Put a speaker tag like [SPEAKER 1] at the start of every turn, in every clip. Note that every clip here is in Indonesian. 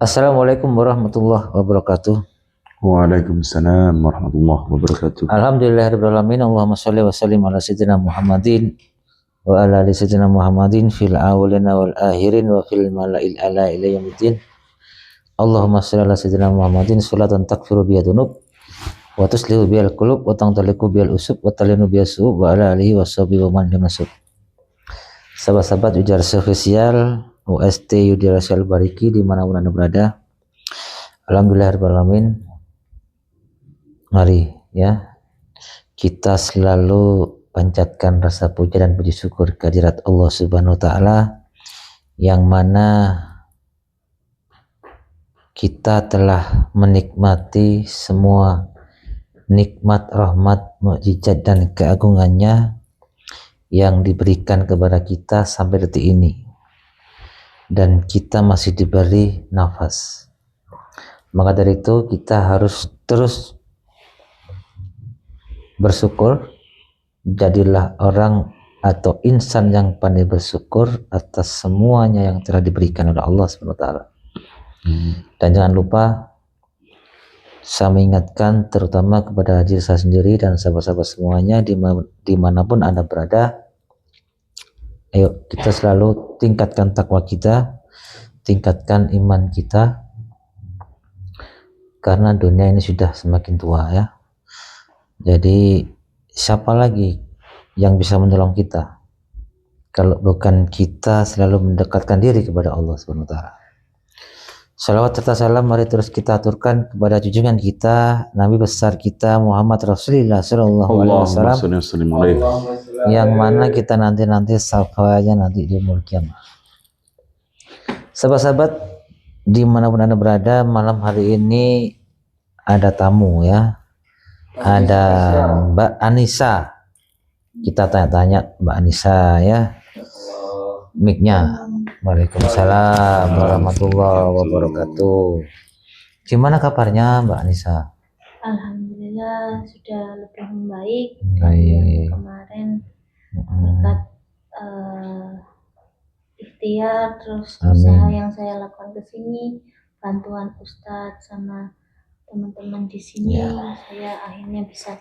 [SPEAKER 1] Assalamualaikum warahmatullahi wabarakatuh.
[SPEAKER 2] Waalaikumsalam warahmatullahi wabarakatuh.
[SPEAKER 1] Alhamdulillahirrahmanirrahim. Allahumma salli wa sallim ala sayyidina Muhammadin wa ala ali sayyidina Muhammadin fil awwalina wal akhirin wa fil mala'il ala ila yaumiddin. Allahumma salli ala sayyidina Muhammadin salatan takfiru biha dunub wa tuslihu bihal qulub wa tangtaliku bihal usub wa talinu bihas su'ub wa ala alihi wa sahbihi wa man limasub. Sahabat-sahabat ujar spesial UST Yudi Rasyal Bariki dimanapun Anda berada. Alhamdulillahirrahmanirrahim. Mari ya kita selalu panjatkan rasa puja dan puji syukur kehadirat Allah Subhanahu wa taala yang mana kita telah menikmati semua nikmat, rahmat, mukjizat dan keagungannya yang diberikan kepada kita sampai detik ini, dan kita masih diberi nafas. Maka dari itu kita harus terus bersyukur. Jadilah orang atau insan yang pandai bersyukur atas semuanya yang telah diberikan oleh Allah SWT. Dan jangan lupa saya mengingatkan terutama kepada diri saya sendiri dan sahabat-sahabat semuanya dimanapun Anda berada, ayo kita selalu tingkatkan takwa kita, tingkatkan iman kita, karena dunia ini sudah semakin tua ya. Jadi siapa lagi yang bisa menolong kita kalau bukan kita selalu mendekatkan diri kepada Allah SWT. Salawat serta salam mari terus kita aturkan kepada junjungan kita, Nabi besar kita Muhammad Rasulullah SAW, yang mana kita nanti syafaatnya nanti di yaumul qiyamah. Sahabat-sahabat dimanapun Anda berada, malam hari ini ada tamu ya, ada Mbak Anissa. Kita tanya-tanya Mbak Anissa ya, mic-nya. Waalaikumsalam warahmatullahi wabarakatuh. Gimana kabarnya Mbak Anissa?
[SPEAKER 3] Alhamdulillah sudah lebih membaik
[SPEAKER 1] Baik.
[SPEAKER 3] kemarin berkat ikhtiar terus usaha yang saya lakukan ke sini, bantuan Ustadz sama teman-teman di sini, saya akhirnya bisa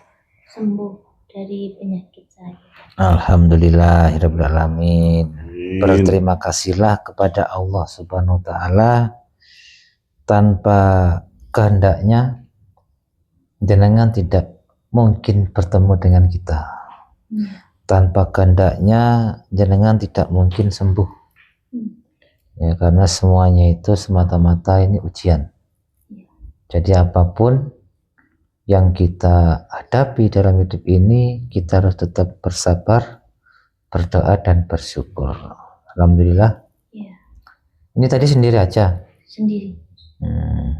[SPEAKER 3] sembuh dari penyakit saya.
[SPEAKER 1] Alhamdulillahirabbil alamin. Berterima kasihlah kepada Allah Subhanahu wa taala. Tanpa kehendaknya jenengan tidak mungkin bertemu dengan kita. Tanpa kehendaknya jenengan tidak mungkin sembuh. Ya, karena semuanya itu semata-mata ini ujian. Jadi apapun yang kita hadapi dalam hidup ini, kita harus tetap bersabar, berdoa dan bersyukur. Alhamdulillah.
[SPEAKER 3] Ya.
[SPEAKER 1] Ini tadi sendiri aja?
[SPEAKER 3] Sendiri.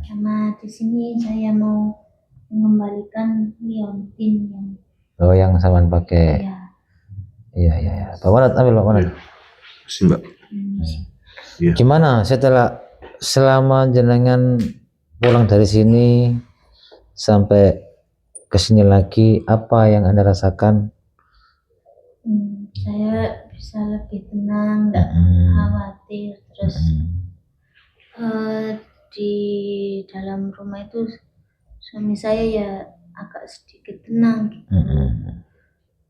[SPEAKER 3] Karena di sini saya mau mengembalikan liontin yang
[SPEAKER 1] saman pakai. Iya. Pak Manat, ambil Pak Manat.
[SPEAKER 2] Mbak.
[SPEAKER 1] Gimana selama jenengan pulang dari sini sampai ke sini lagi, apa yang Anda rasakan?
[SPEAKER 3] Saya bisa lebih tenang, tidak khawatir. Terus di dalam rumah itu suami saya ya agak sedikit tenang gitu.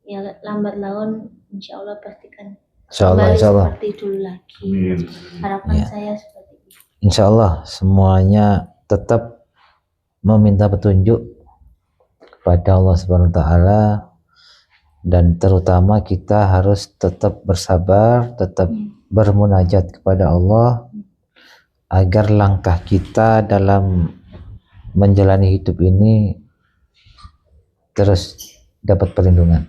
[SPEAKER 3] Ya lambat laun insya Allah pastikan kembali seperti dulu lagi. Harapan saya seperti itu.
[SPEAKER 1] Insya Allah semuanya tetap meminta petunjuk kepada Allah Subhanahu wa taala, dan terutama kita harus tetap bersabar, tetap bermunajat kepada Allah agar langkah kita dalam menjalani hidup ini terus dapat perlindungan.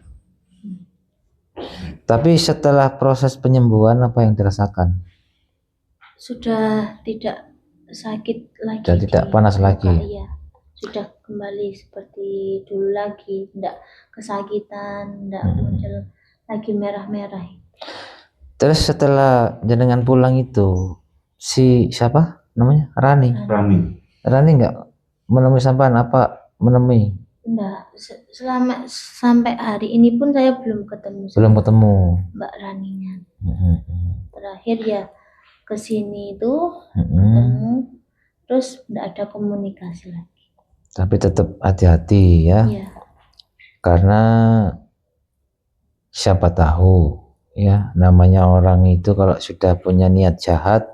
[SPEAKER 1] Tapi setelah proses penyembuhan, apa yang dirasakan?
[SPEAKER 3] Sudah tidak sakit lagi,
[SPEAKER 1] sudah tidak panas lagi.
[SPEAKER 3] Iya, sudah kembali seperti dulu lagi, tidak kesakitan, tidak muncul lagi merah-merah.
[SPEAKER 1] Terus setelah jenengan pulang itu, si siapa namanya? Rani nggak menemui sampean? Apa menemui?
[SPEAKER 3] Enggak, sampai hari ini pun saya belum ketemu Mbak Raninya. Terakhir ya kesini itu ketemu terus tidak ada komunikasi lagi.
[SPEAKER 1] Tapi tetap hati-hati ya.
[SPEAKER 3] Iya.
[SPEAKER 1] Karena siapa tahu ya, namanya orang itu kalau sudah punya niat jahat,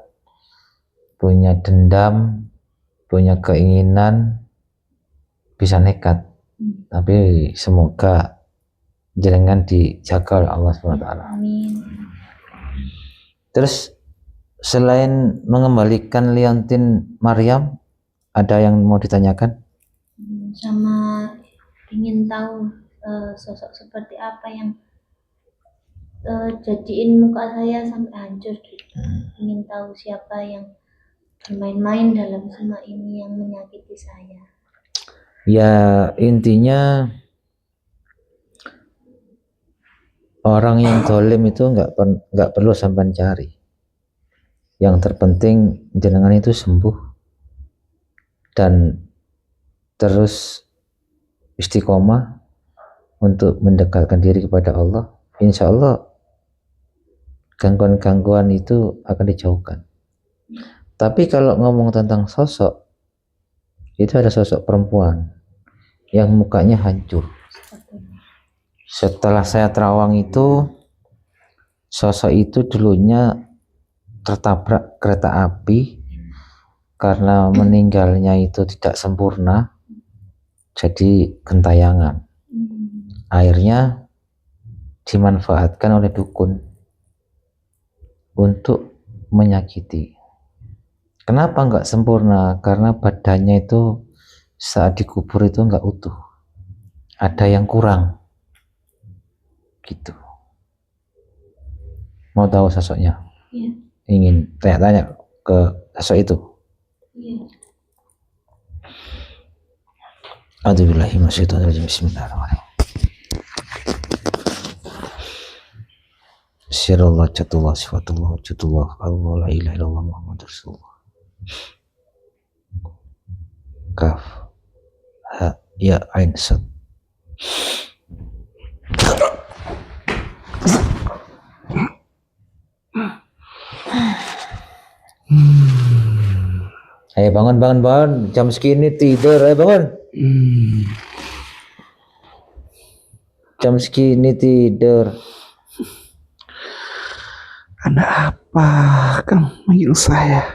[SPEAKER 1] punya dendam, punya keinginan, bisa nekat. Tapi semoga jenengan dijaga oleh Allah SWT.
[SPEAKER 3] Amin.
[SPEAKER 1] Terus selain mengembalikan liontin Maryam, ada yang mau ditanyakan?
[SPEAKER 3] Sama ingin tahu sosok seperti apa yang jadiin muka saya sampai hancur gitu. Ingin tahu siapa yang bermain-main dalam semua ini yang menyakiti saya.
[SPEAKER 1] Ya intinya orang yang zalim itu nggak perlu sampai cari. Yang terpenting jenengan itu sembuh dan terus istiqomah untuk mendekatkan diri kepada Allah. Insya Allah gangguan-gangguan itu akan dijauhkan. Tapi kalau ngomong tentang sosok, itu ada sosok perempuan yang mukanya hancur. Setelah saya terawang itu, sosok itu dulunya tertabrak kereta api, karena meninggalnya itu tidak sempurna, jadi gentayangan. Akhirnya dimanfaatkan oleh dukun untuk menyakiti. Kenapa nggak sempurna? Karena badannya itu saat dikubur itu nggak utuh, ada yang kurang gitu. Mau tahu sosoknya?
[SPEAKER 3] Iya.
[SPEAKER 1] Ingin tanya-tanya ke sosok itu?
[SPEAKER 3] Iya.
[SPEAKER 1] A'udzubillahi minasyaitonirrajim. Bismillahirrahmanirrahim. Sirallah jatullah sifatullah wujudullah Allah la ilaha illallah Muhammad Rasulullah. Kaf ha ya ain sad. Ayo bangun, jam segini tidur, ayo bangun. Jam segini tidur.
[SPEAKER 2] Ada apa kamu manggil saya?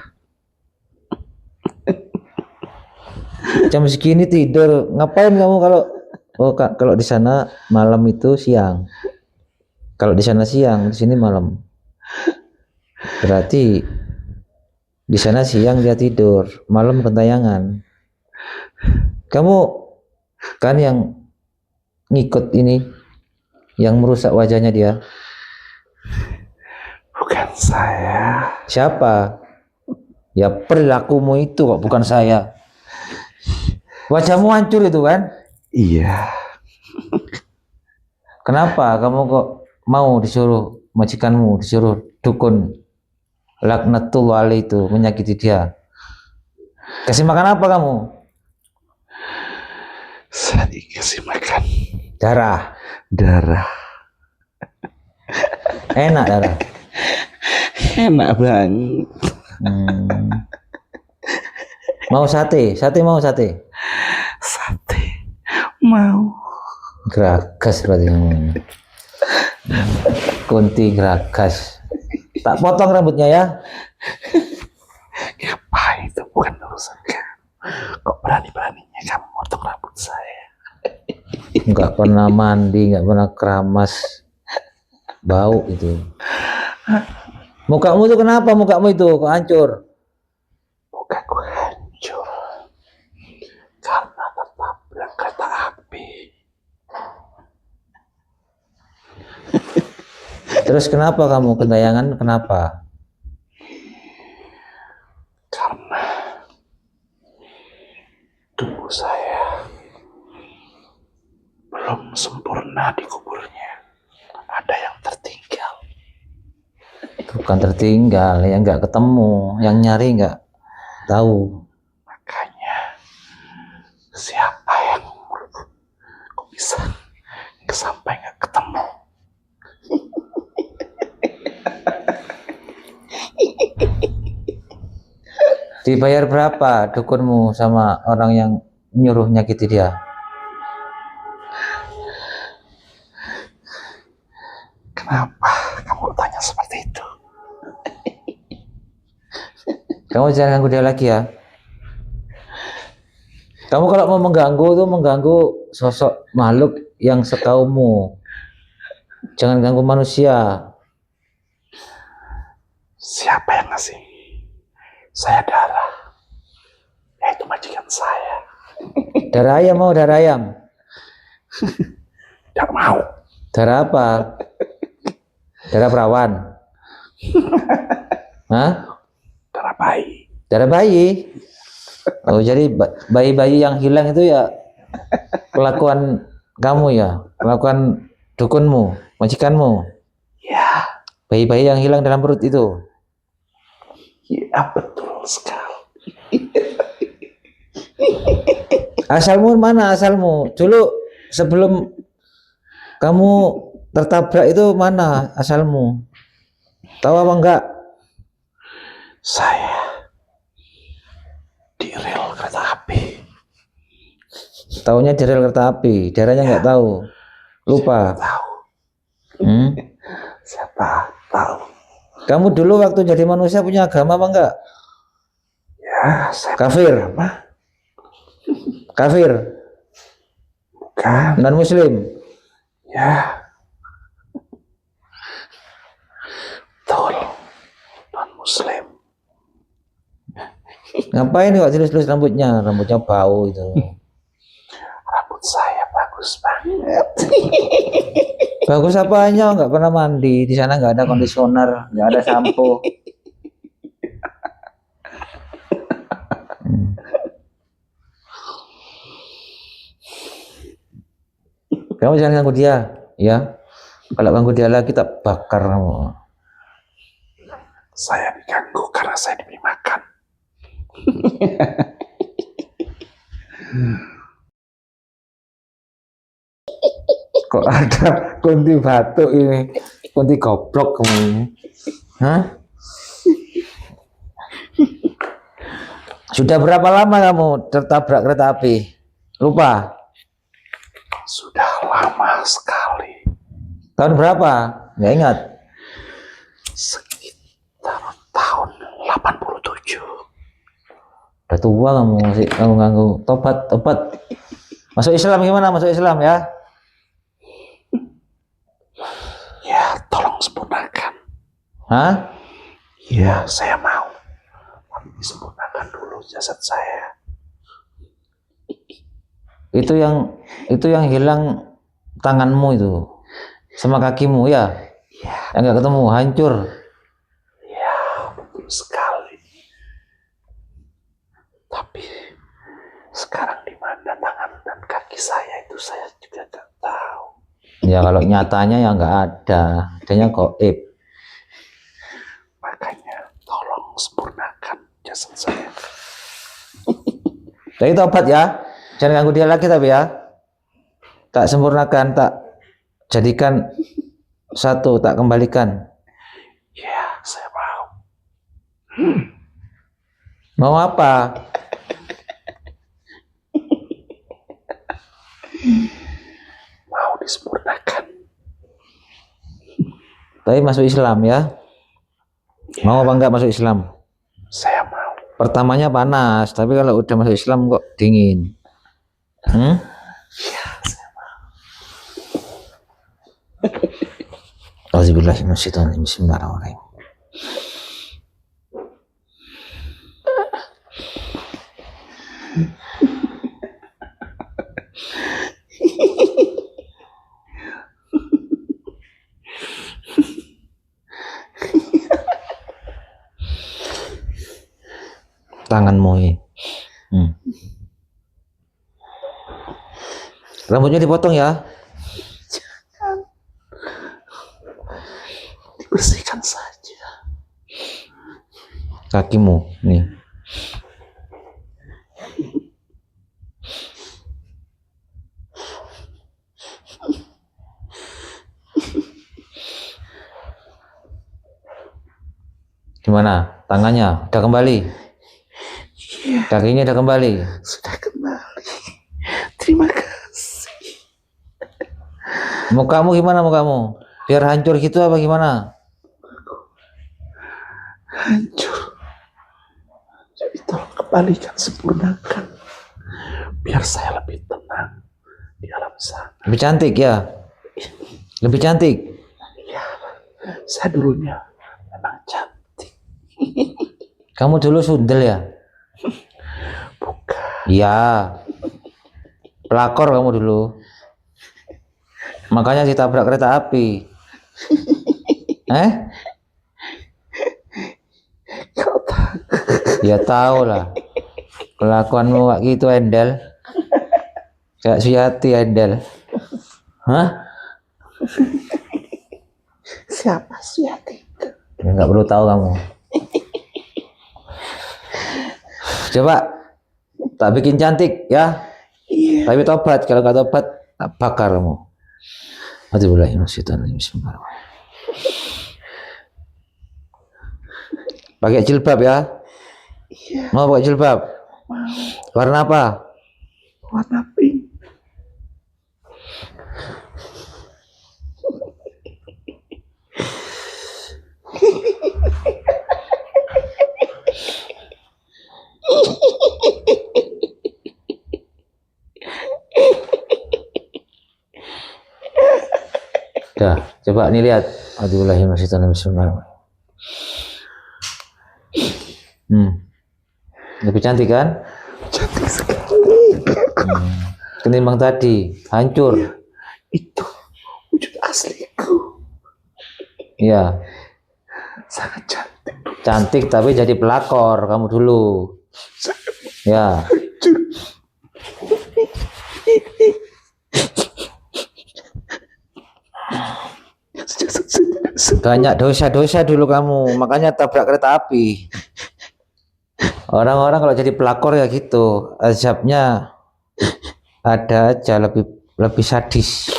[SPEAKER 1] Jam segini tidur, ngapain kamu kalau kalau di sana malam itu siang. Kalau di sana siang, di sini malam. Berarti di sana siang dia tidur, malam gentayangan. Kamu kan yang ngikut ini, yang merusak wajahnya dia.
[SPEAKER 2] Bukan saya.
[SPEAKER 1] Siapa? Ya perilakumu itu kok, bukan saya. Wajahmu hancur itu kan?
[SPEAKER 2] Iya.
[SPEAKER 1] Kenapa kamu kok mau disuruh majikanmu, disuruh dukun laknatullah alaih itu menyakiti dia? Kasih makan apa kamu?
[SPEAKER 2] Saya dikasih makan
[SPEAKER 1] Darah.
[SPEAKER 2] darah.
[SPEAKER 1] Enak darah.
[SPEAKER 2] Enak banget.
[SPEAKER 1] Mau sate? Sate mau sate?
[SPEAKER 2] Sate mau.
[SPEAKER 1] Geragas berarti kamu. Kunti geragas. Tak potong rambutnya ya.
[SPEAKER 2] Ngapain itu, bukan urusan kamu. Kok berani-beraninya kamu potong rambut saya?
[SPEAKER 1] Nggak pernah mandi, nggak pernah keramas, bau itu. Mukamu tuh kenapa? Mukamu itu kok hancur?
[SPEAKER 2] Mukaku hancur karena tertabrak kereta api.
[SPEAKER 1] Terus kenapa kamu gentayangan? Kenapa?
[SPEAKER 2] Karena tubuh saya belum sempurna dikuburnya. Ada yang tertinggal.
[SPEAKER 1] Bukan tertinggal, yang nggak ketemu, yang nyari nggak tahu.
[SPEAKER 2] Makanya siapa yang kok bisa sampai nggak ketemu?
[SPEAKER 1] Dibayar berapa dukunmu sama orang yang nyuruh nyakiti dia?
[SPEAKER 2] Kenapa kamu tanya seperti itu?
[SPEAKER 1] Kamu jangan ganggu dia lagi ya. Kamu kalau mau mengganggu tuh mengganggu sosok makhluk yang sekaummu. Jangan ganggu manusia.
[SPEAKER 2] Siapa yang ngasih saya darah? Yaitu majikan saya.
[SPEAKER 1] Darah ayam mau darah ayam?
[SPEAKER 2] Tidak mau.
[SPEAKER 1] Darah apa? Darah perawan? Hah?
[SPEAKER 2] Darah bayi.
[SPEAKER 1] Darah bayi? Oh jadi bayi-bayi yang hilang itu ya kelakuan kamu ya? Kelakuan dukunmu, majikanmu?
[SPEAKER 2] Ya,
[SPEAKER 1] Bayi-bayi yang hilang dalam perut itu?
[SPEAKER 2] ya betul sekali.
[SPEAKER 1] Asalmu mana asalmu? Dulu sebelum kamu tertabrak itu mana asalmu? Tahu apa enggak?
[SPEAKER 2] Saya di rel kereta api.
[SPEAKER 1] Taunya di rel kereta api, daerahnya enggak tahu. Lupa.
[SPEAKER 2] Tahu. Saya tahu.
[SPEAKER 1] Kamu dulu waktu jadi manusia punya agama apa enggak?
[SPEAKER 2] Ya, saya
[SPEAKER 1] Kafir.
[SPEAKER 2] beragama.
[SPEAKER 1] Kafir.
[SPEAKER 2] Bukan.
[SPEAKER 1] Non muslim.
[SPEAKER 2] Ya. Betul. Non muslim.
[SPEAKER 1] Ngapain kok dilus-lus rambutnya? Rambutnya bau itu.
[SPEAKER 2] Rambut saya bagus banget.
[SPEAKER 1] Bagus apanya? Enggak pernah mandi. Di sana enggak ada kondisioner, enggak ada sampo. Kamu jangan ganggu dia, ya. Kalau ganggu dia lagi tak bakar kamu.
[SPEAKER 2] Saya diganggu karena saya diberi makan.
[SPEAKER 1] Kok ada kunti batuk ini? Kunti goblok kamu ini. Hah? Sudah berapa lama kamu tertabrak kereta api? Lupa?
[SPEAKER 2] Sudah lama sekali.
[SPEAKER 1] Tahun berapa? Nggak ingat?
[SPEAKER 2] Sekitar tahun 87.
[SPEAKER 1] Udah tua kamu masih ganggu-ganggu. Tobat, tobat. Masuk Islam gimana? Masuk Islam ya?
[SPEAKER 2] Ya, tolong sempurnakan.
[SPEAKER 1] Hah?
[SPEAKER 2] Ya, saya mau. Tapi disempurnakan dulu jasad saya.
[SPEAKER 1] Itu yang hilang tanganmu itu sama kakimu ya? Yang nggak ketemu, hancur.
[SPEAKER 2] Ya, betul sekali. Tapi sekarang di mana tangan dan kaki saya itu saya juga tidak tahu.
[SPEAKER 1] Ya kalau nyatanya ya nggak ada, adanya gaib.
[SPEAKER 2] Makanya tolong sempurnakan jasad saya.
[SPEAKER 1] Jadi tobat ya, jangan ganggu dia lagi tapi ya. Tak sempurnakan, tak jadikan satu, tak kembalikan.
[SPEAKER 2] Ya, saya mau.
[SPEAKER 1] Mau apa?
[SPEAKER 2] Mau disempurnakan.
[SPEAKER 1] Tapi masuk Islam ya. Mau apa enggak masuk Islam?
[SPEAKER 2] Saya mau.
[SPEAKER 1] Pertamanya panas, tapi kalau udah masuk Islam kok dingin.
[SPEAKER 2] Ya, saya mau.
[SPEAKER 1] Auzubillahiminasyaitonirrajim. Bismillahirrahmanirrahim. Tanganmu ini. Rambutnya dipotong ya.
[SPEAKER 2] Dibersihkan saja.
[SPEAKER 1] Kakimu nih. Gimana? Tangannya udah kembali?
[SPEAKER 2] Iya,
[SPEAKER 1] Kakinya udah kembali.
[SPEAKER 2] sudah kembali. Terima kasih.
[SPEAKER 1] Mukamu gimana mukamu? Biar hancur gitu apa gimana?
[SPEAKER 2] Hancur. Jadi tolong kembalikan, sempurnakan. Biar saya lebih tenang di alam sana.
[SPEAKER 1] Lebih cantik ya? Lebih cantik.
[SPEAKER 2] Iya, saya dulunya memang cantik.
[SPEAKER 1] Kamu dulu sundel ya?
[SPEAKER 2] Bukan.
[SPEAKER 1] Iya. Pelakor kamu dulu. Makanya ditabrak kereta api.
[SPEAKER 2] Kau tahu.
[SPEAKER 1] Ya tahu lah. Kelakuanmu kayak gitu Endel. Kayak Suyati Endel. Hah?
[SPEAKER 2] Siapa Suyati itu?
[SPEAKER 1] Ya, nggak perlu tahu kamu. Coba tak bikin cantik ya.
[SPEAKER 2] Iya.
[SPEAKER 1] Tapi tobat. Kalau nggak tobat, tak bakar kamu. Bismillahirrahmanirrahim. Pakai jilbab ya.
[SPEAKER 2] Iya.
[SPEAKER 1] Mau pakai jilbab?
[SPEAKER 2] Mau.
[SPEAKER 1] Warna apa?
[SPEAKER 2] Warna pink.
[SPEAKER 1] Dah, coba nih lihat. Bismillahirrahmanirrahim. Lebih cantik kan?
[SPEAKER 2] Cantik sekali.
[SPEAKER 1] Ketimbang tadi, hancur.
[SPEAKER 2] Itu wujud asliku.
[SPEAKER 1] Iya,
[SPEAKER 2] Sangat cantik.
[SPEAKER 1] cantik tapi jadi pelakor kamu dulu. Ya,
[SPEAKER 2] Hancur.
[SPEAKER 1] banyak dosa-dosa dulu kamu, makanya tabrak kereta api. Orang-orang kalau jadi pelakor ya gitu, azabnya ada aja lebih sadis.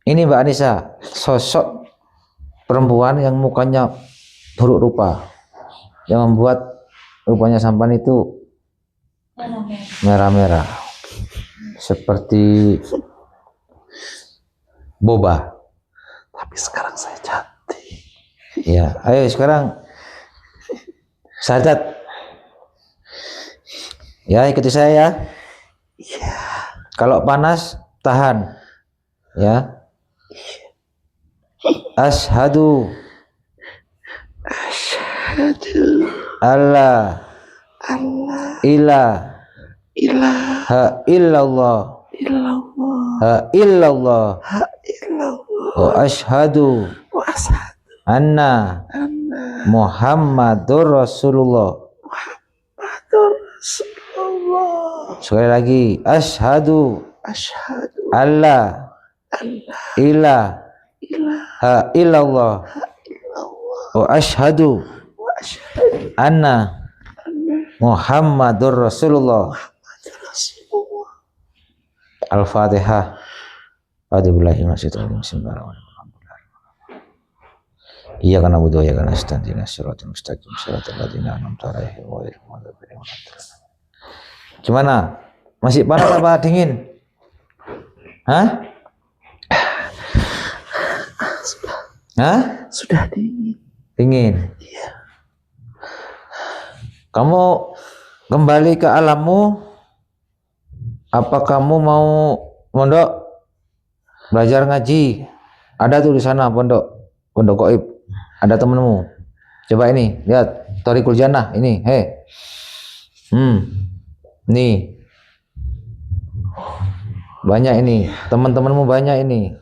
[SPEAKER 1] Ini Mbak Anissa, sosok perempuan yang mukanya buruk rupa, yang membuat rupanya sampan itu merah-merah, seperti boba.
[SPEAKER 2] Tapi sekarang saya cantik.
[SPEAKER 1] Ya, ayo sekarang syahadat. Ya, ikuti saya ya.
[SPEAKER 2] Iya.
[SPEAKER 1] Kalau panas tahan. Ya. Asyhadu
[SPEAKER 2] Asyhadu
[SPEAKER 1] alla
[SPEAKER 2] Allah
[SPEAKER 1] ilaha illallah
[SPEAKER 2] illallah
[SPEAKER 1] illallah
[SPEAKER 2] illallah
[SPEAKER 1] wa asyhadu
[SPEAKER 2] wa asyhadu
[SPEAKER 1] anna
[SPEAKER 2] anna
[SPEAKER 1] Muhammadur Rasulullah.
[SPEAKER 2] Muhammadur Rasulullah.
[SPEAKER 1] Sekali lagi, asyhadu
[SPEAKER 2] Asyhadu
[SPEAKER 1] alla ilaha illallah wa asyhadu
[SPEAKER 2] wa asyhadu
[SPEAKER 1] anna
[SPEAKER 2] anna
[SPEAKER 1] Muhammadur Rasulullah.
[SPEAKER 2] Rasulullah.
[SPEAKER 1] Al-Fatihah. Iyyaka na'budu wa iyyaka nasta'in ihdinas siratal mustaqim siratal ladzina an'amta 'alaihim ghairil maghdubi 'alaihim waladdallin. Gimana? Masih panas apa dingin? Hah? Hah?
[SPEAKER 2] Sudah dingin.
[SPEAKER 1] Dingin.
[SPEAKER 2] Iya.
[SPEAKER 1] Kamu kembali ke alammu. Apa kamu mau mondok belajar ngaji? Ada tuh di sana pondok gaib. Ada temenmu. Coba ini, lihat Thariqul Jannah ini. Nih. Banyak ini, teman-temanmu banyak ini.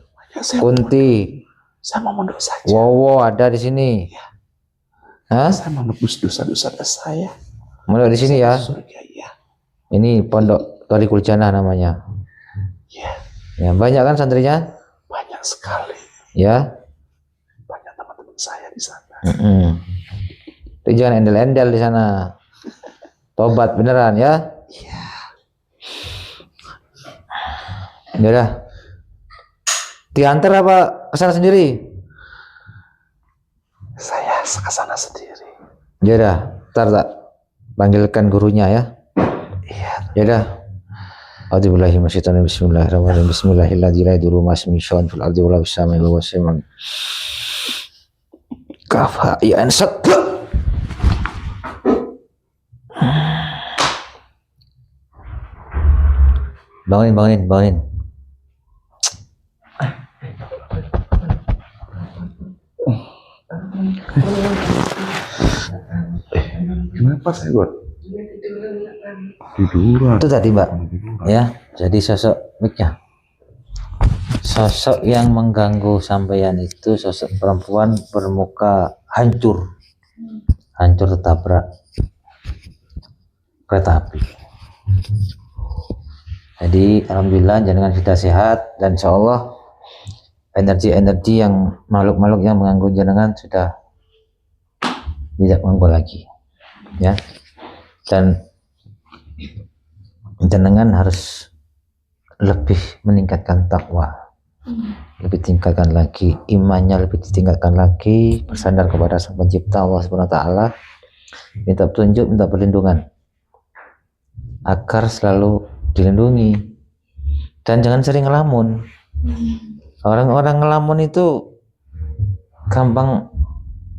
[SPEAKER 1] Kunti,
[SPEAKER 2] Saya mau mondok saja.
[SPEAKER 1] Wowo ada di sini. Hah?
[SPEAKER 2] Saya mau nebus dosa-dosa saya.
[SPEAKER 1] Mondok di sini ya.
[SPEAKER 2] Surga ya.
[SPEAKER 1] Ini pondok Thariqul Jannah namanya.
[SPEAKER 2] Ya,
[SPEAKER 1] Ya, banyak kan santrinya?
[SPEAKER 2] banyak sekali.
[SPEAKER 1] Ya.
[SPEAKER 2] Banyak teman-teman saya di sana.
[SPEAKER 1] Tapi jangan endel-endel di sana. Tobat beneran ya.
[SPEAKER 2] Iya.
[SPEAKER 1] Ya udah. Diantar apa kesana sendiri?
[SPEAKER 2] Saya ke sana sendiri.
[SPEAKER 1] Ya udah, ntar tak panggilkan gurunya ya.
[SPEAKER 2] Iya.
[SPEAKER 1] Ya dah. A'udzubillahi minasyaitonir rajim. Bismillahirrahmanirrahim. Bismillahirrahmanirrahim. La yadurru ma'asmihi syai'un fil ardi wa la fis samai wa huwa samiun. Kaf ya ansaq. Bangunin.
[SPEAKER 2] Kenapa saya buat tiduran?
[SPEAKER 1] Itu tadi Mbak. Ya, jadi sosok yang mengganggu sampeyan itu sosok perempuan bermuka hancur tertabrak kereta api. Jadi alhamdulillah jenengan sudah sehat dan insyaallah energi yang makhluk-makhluk yang mengganggu jenengan sudah tidak mengganggu lagi ya. Dan jenengan harus lebih meningkatkan takwa, lebih tingkatkan lagi imannya, lebih ditingkatkan lagi, bersandar kepada Sang Pencipta Allah Subhanahu wa taala, minta petunjuk, minta perlindungan agar selalu dilindungi. Dan jangan sering ngelamun. Orang-orang ngelamun itu gampang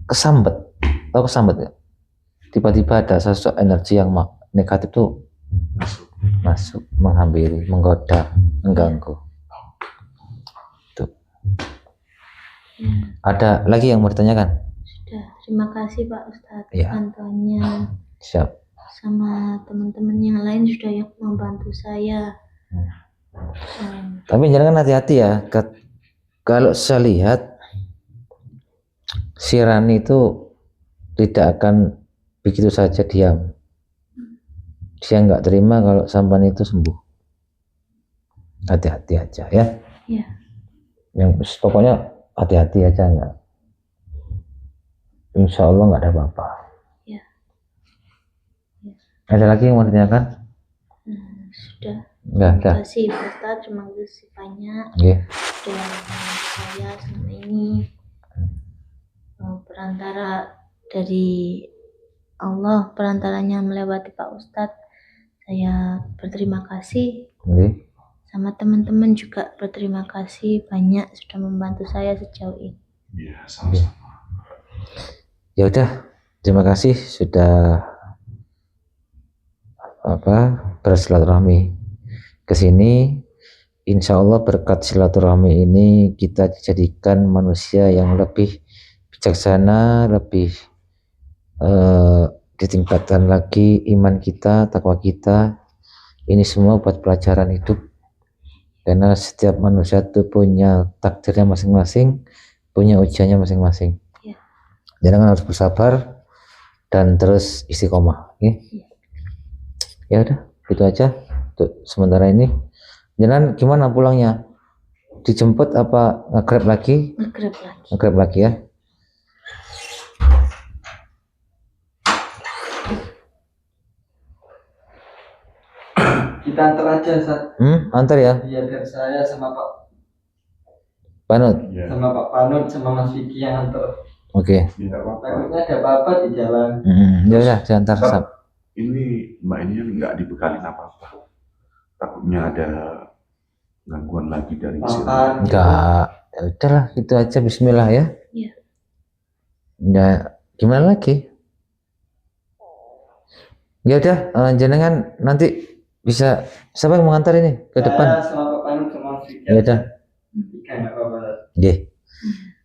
[SPEAKER 1] kesambet. Tahu kesambet ya? Tiba-tiba ada sosok energi yang negatif tuh masuk, menghampiri, menggoda, mengganggu. Tuh. Ada lagi yang mau ditanyakan?
[SPEAKER 3] Sudah, terima kasih Pak Ustadz
[SPEAKER 1] Ya.
[SPEAKER 3] bantuannya.
[SPEAKER 1] Siap.
[SPEAKER 3] Sama teman-teman yang lain sudah yang membantu saya.
[SPEAKER 1] Tapi jangan hati-hati ya. Kalau saya lihat si Rani itu tidak akan begitu saja diam. Dia nggak terima kalau sampan itu sembuh. Hati-hati aja ya.
[SPEAKER 3] Ya.
[SPEAKER 1] Yang pokoknya hati-hati aja, nggak. Insya Allah nggak ada apa-apa.
[SPEAKER 3] Ya.
[SPEAKER 1] Ada lagi yang mau ditanyakan?
[SPEAKER 3] Sudah.
[SPEAKER 1] Nggak ada.
[SPEAKER 3] Terima kasih Pak Ustadz, terima kasih banyak.
[SPEAKER 1] Oke.
[SPEAKER 3] Sudah membantu saya selama ini. Perantara dari Allah, perantaranya melewati Pak Ustadz. Saya berterima kasih.
[SPEAKER 1] Oke.
[SPEAKER 3] Sama teman-teman juga berterima kasih banyak sudah membantu saya sejauh ini.
[SPEAKER 2] Iya, sama-sama.
[SPEAKER 1] Ya udah, terima kasih sudah bersilaturahmi ke sini. Insya Allah berkat silaturahmi ini kita dijadikan manusia yang lebih bijaksana, lebih ditingkatkan lagi iman kita, takwa kita. Ini semua buat pelajaran hidup, karena setiap manusia itu punya takdirnya masing-masing, punya ujiannya masing-masing.
[SPEAKER 3] Ya.
[SPEAKER 1] Jangan harus bersabar dan terus istiqomah. Okay? Ya udah, itu aja untuk sementara ini. Jangan gimana pulangnya? Dijemput apa nge-grab lagi? Nge-grab lagi ya.
[SPEAKER 4] Kita antar aja, Ustaz.
[SPEAKER 1] Antar ya.
[SPEAKER 4] Iya, biar saya sama Pak
[SPEAKER 1] Panut.
[SPEAKER 4] sama Pak Panut sama Mas Vicky yang antar.
[SPEAKER 1] Oke.
[SPEAKER 2] Tidak apa-apa.
[SPEAKER 4] Takutnya ada apa-apa di jalan.
[SPEAKER 1] Ya udah, diantar sab.
[SPEAKER 2] Ini Mbak ini nggak dibekalin apa-apa. Takutnya ada gangguan lagi dari sini.
[SPEAKER 4] Makan.
[SPEAKER 1] Enggak. Ya udahlah, itu aja. Bismillah ya.
[SPEAKER 3] Iya.
[SPEAKER 1] Ya, gimana lagi? Ya udah, jenengan nanti bisa siapa yang mengantar ini ke depan?
[SPEAKER 4] Saya sama Pak Panut sama Mas Vicky.
[SPEAKER 1] Ya udah.
[SPEAKER 4] Tiga nggak apa-apa.
[SPEAKER 1] Nggih.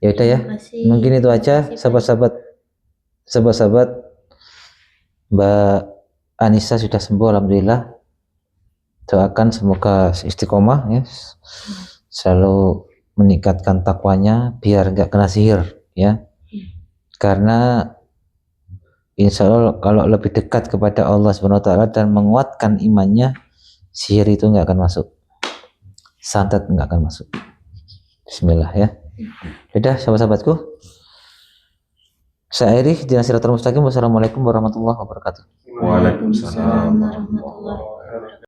[SPEAKER 1] Ya udah ya.
[SPEAKER 3] Terima kasih.
[SPEAKER 1] Mungkin itu aja,
[SPEAKER 3] Terima kasih,
[SPEAKER 1] sahabat-sahabat. Mbak Anissa sudah sembuh alhamdulillah. Doakan semoga istiqomah ya. Selalu meningkatkan takwanya biar nggak kena sihir ya. Karena insya Allah kalau lebih dekat kepada Allah Subhanahu wa taala dan menguatkan imannya, sihir itu nggak akan masuk. Santet nggak akan masuk. Bismillah ya. Sudah sahabat-sahabatku. Saya akhiri dengan siratal mustaqim. Wassalamualaikum warahmatullahi wabarakatuh.
[SPEAKER 2] Waalaikumsalam.
[SPEAKER 3] warahmatullahi wabarakatuh.